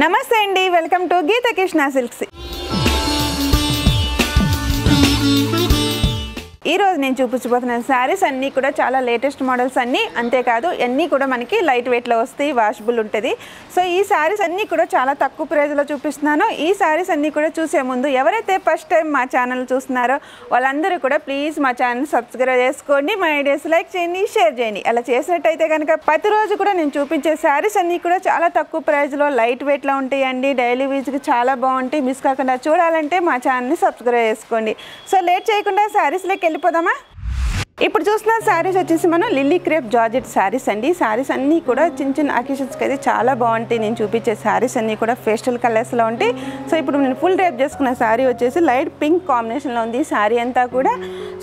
నమస్తే అండి, welcome to Geetha Krishna silks. ఈ రోజు నేను చూపించబోతున్న శారీస్ అన్నీ కూడా చాలా లేటెస్ట్ మోడల్స్ అన్నీ, అంతేకాదు అన్నీ కూడా మనకి లైట్ వెయిట్లో వస్తాయి, వాషబుల్ ఉంటుంది. సో ఈ శారీస్ అన్నీ కూడా చాలా తక్కువ ప్రైజ్లో చూపిస్తున్నాను. ఈ శారీస్ అన్నీ కూడా చూసే ముందు ఎవరైతే ఫస్ట్ టైం మా ఛానల్ చూస్తున్నారో వాళ్ళందరూ కూడా ప్లీజ్ మా ఛానల్ సబ్స్క్రైబ్ చేసుకోండి, మా ఐడియాస్ లైక్ చేయండి, షేర్ చేయండి. అలా చేసినట్టయితే కనుక ప్రతిరోజు కూడా నేను చూపించే శారీస్ అన్నీ కూడా చాలా తక్కువ ప్రైజ్లో లైట్ వెయిట్లో ఉంటాయండి. డైలీ యూజ్కి చాలా బాగుంటాయి. మిస్ కాకుండా చూడాలంటే మా ఛానల్ని సబ్స్క్రైబ్ చేసుకోండి. సో లేట్ చేయకుండా శారీస్లోకి వెళ్ళిపోదామా? ఇప్పుడు చూస్తున్న శారీస్ వచ్చేసి మనం లిల్లీ క్రేప్ జార్జెట్ శారీస్ అండి. శారీస్ అన్నీ కూడా చిన్న చిన్న అకేషన్స్కి అయితే చాలా బాగుంటాయి. నేను చూపించే శారీస్ అన్నీ కూడా పేస్టల్ కలర్స్లో ఉంటాయి. సో ఇప్పుడు నేను ఫుల్ డ్రైప్ చేసుకున్న శారీ వచ్చేసి లైట్ పింక్ కాంబినేషన్లో ఉంది శారీ అంతా కూడా.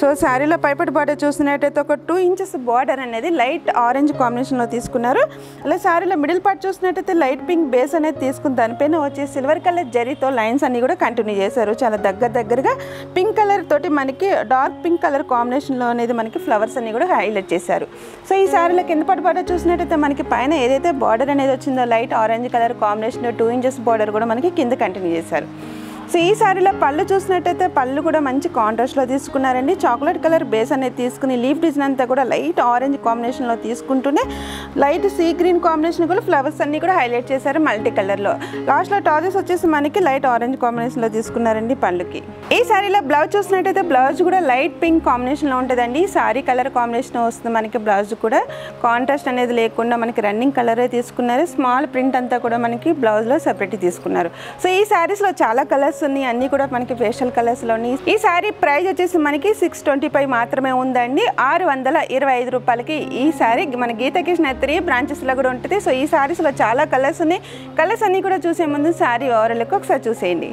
సో శారీలో పైపటి బార్డర్ చూసినట్టయితే ఒక 2 ఇంచెస్ బార్డర్ అనేది లైట్ ఆరెంజ్ కాంబినేషన్లో తీసుకున్నారు. అలా శారీలో మిడిల్ పార్ట్ చూసినట్టయితే లైట్ పింక్ బేస్ అనేది తీసుకుని దానిపైన వచ్చేసి సిల్వర్ కలర్ జరీతో లైన్స్ అన్నీ కూడా కంటిన్యూ చేశారు. చాలా దగ్గరగా పింక్ కలర్ తోటి మనకి డార్క్ పింక్ కలర్ కాంబినేషన్లో అనేది మనకి ఫ్లవర్స్ అన్ని కూడా హైలైట్ చేశారు. సో ఈ శారీలో కింద పట్టు బార్డర్ చూసినట్టయితే మనకి పైన ఏదైతే బార్డర్ అనేది వచ్చిందో light orange colour combination 2 inches border కూడా మనకి కింద కంటిన్యూ చేశారు. సో ఈ శారీలో పళ్ళు చూసినట్టయితే పళ్ళు కూడా మంచి కాంట్రాస్ట్లో తీసుకున్నారండి. చాక్లెట్ కలర్ బేస్ అనేది తీసుకుని లీఫ్ డిజైన్ అంతా కూడా లైట్ ఆరెంజ్ కాంబినేషన్లో తీసుకుంటూనే లైట్ సీ గ్రీన్ కాంబినేషన్ కూడా ఫ్లవర్స్ అన్నీ కూడా హైలైట్ చేశారు మల్టీ కలర్లో. లాస్ట్లో టాజెస్ వచ్చేసి మనకి లైట్ ఆరెంజ్ కాంబినేషన్లో తీసుకున్నారండి పళ్ళుకి. ఈ శారీలో బ్లౌజ్ చూసినట్టయితే బ్లౌజ్ కూడా లైట్ పింక్ కాంబినేషన్లో ఉంటుందండి. శారీ కలర్ కాంబినేషన్ వస్తుంది మనకి. బ్లౌజ్ కూడా కాంట్రాస్ట్ అనేది లేకుండా మనకి రన్నింగ్ కలరే తీసుకున్నారు. స్మాల్ ప్రింట్ అంతా కూడా మనకి బ్లౌజ్లో సెపరేట్ తీసుకున్నారు. సో ఈ శారీస్లో చాలా కలర్స్ ఉన్నాయి, అన్నీ కూడా మనకి పేస్టల్ కలర్స్లోని. ఈ శారీ ప్రైస్ వచ్చేసి మనకి 625 మాత్రమే ఉందండి. 625 రూపాయలకి ఈ శారీ మన గీత కృష్ణ 3 బ్రాంచెస్లో కూడా ఉంటుంది. సో ఈ శారీస్లో చాలా కలర్స్ ఉన్నాయి. కలర్స్ అన్నీ కూడా చూసే ముందు శారీ ఓవరాల్కి ఒకసారి చూసేయండి.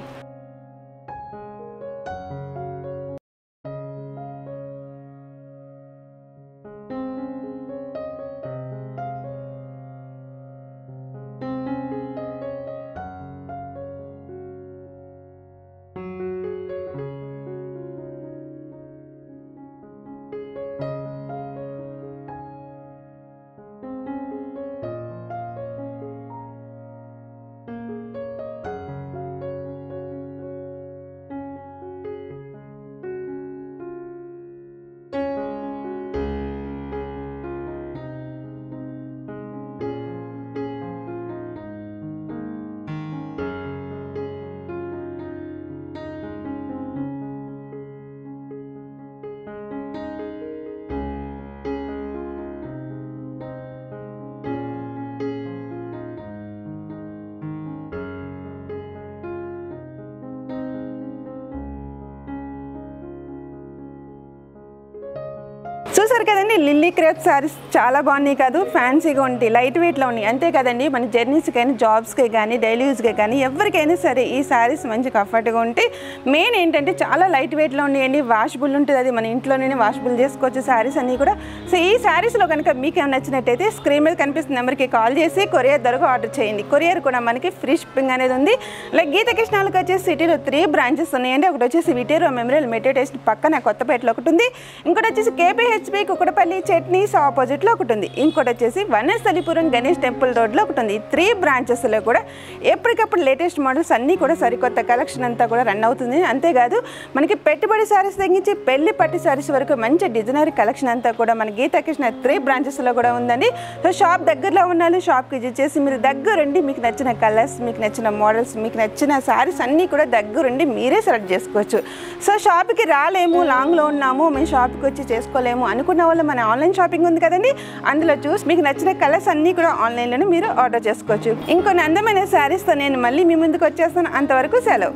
చూసారు కదండి, లిల్లీ క్రేప్ శారీస్ చాలా బాగున్నాయి కాదు, ఫ్యాన్సీగా ఉంటాయి, లైట్ వెయిట్లో ఉన్నాయి. అంతే కదండి, మన జర్నీస్కి కానీ జాబ్స్కి కానీ డైలీ యూజ్కి కానీ ఎవరికైనా సరే ఈ శారీస్ మంచి కంఫర్ట్గా ఉంటాయి. మెయిన్ ఏంటంటే చాలా లైట్ వెయిట్లో ఉన్నాయండి, వాషబుల్ ఉంటుంది. అది మన ఇంట్లోనే వాషబుల్ చేసుకోవచ్చు శారీస్ అన్నీ కూడా. సో ఈ శారీస్లో కనుక మీకు ఏమైనా నచ్చినట్టయితే స్క్రీన్ మీద కనిపిస్తున్న నెంబర్కి కాల్ చేసి కొరియర్ ద్వారా ఆర్డర్ చేయండి. కొరియర్ కూడా మనకి ఫ్రీ షిప్పింగ్ అనేది ఉంది. లైక్ గీత కృష్ణాలకు వచ్చేసి సిటీలో 3 బ్రాంచెస్ ఉన్నాయండి. ఒకటి వచ్చేసి విటేరో మెమోరియల్ మెట్రో స్టేషన్ పక్కన కొత్తపేటలో ఒకటి ఉంది. ఇంకోటి వచ్చేసి KPHB కుకటపల్లి చట్నీస్ ఆపోజిట్లో ఒకటి ఉంది. ఇంకోటి వచ్చేసి వనస్థలిపురం గణేష్ టెంపుల్ రోడ్లో ఒకటి ఉంది. 3 బ్రాంచెస్లో కూడా ఎప్పటికప్పుడు లేటెస్ట్ మోడల్స్ అన్నీ కూడా సరికొత్త కలెక్షన్ అంతా కూడా రన్ అవుతుంది. అంతేకాదు మనకి పెట్టుబడి శారీస్ తగ్గించి పెళ్లి పట్టు శారీస్ వరకు మంచి డిజైనర్ కలెక్షన్ అంతా కూడా మన గీత కృష్ణ 3 బ్రాంచెస్లో కూడా ఉందండి. సో షాప్ దగ్గరలో ఉండాలి. షాప్కి విజిట్ చేసి మీరు దగ్గరుండి మీకు నచ్చిన కలర్స్, మీకు నచ్చిన మోడల్స్, మీకు నచ్చిన శారీస్ అన్నీ కూడా దగ్గరుండి మీరే సెలెక్ట్ చేసుకోవచ్చు. సో షాప్కి రాలేము, లాంగ్లో ఉన్నాము, మేము షాప్కి వచ్చి చేసుకోలేము అనుకున్న వాళ్ళు మన ఆన్లైన్ షాపింగ్ ఉంది కదండి, అందులో చూసి మీకు నచ్చిన కలర్స్ అన్నీ కూడా ఆన్లైన్లోనే మీరు ఆర్డర్ చేసుకోవచ్చు. ఇంకొన్ని అందమైన శారీస్తో నేను మళ్ళీ మీ ముందుకు వచ్చేస్తాను. అంతవరకు సెలవు.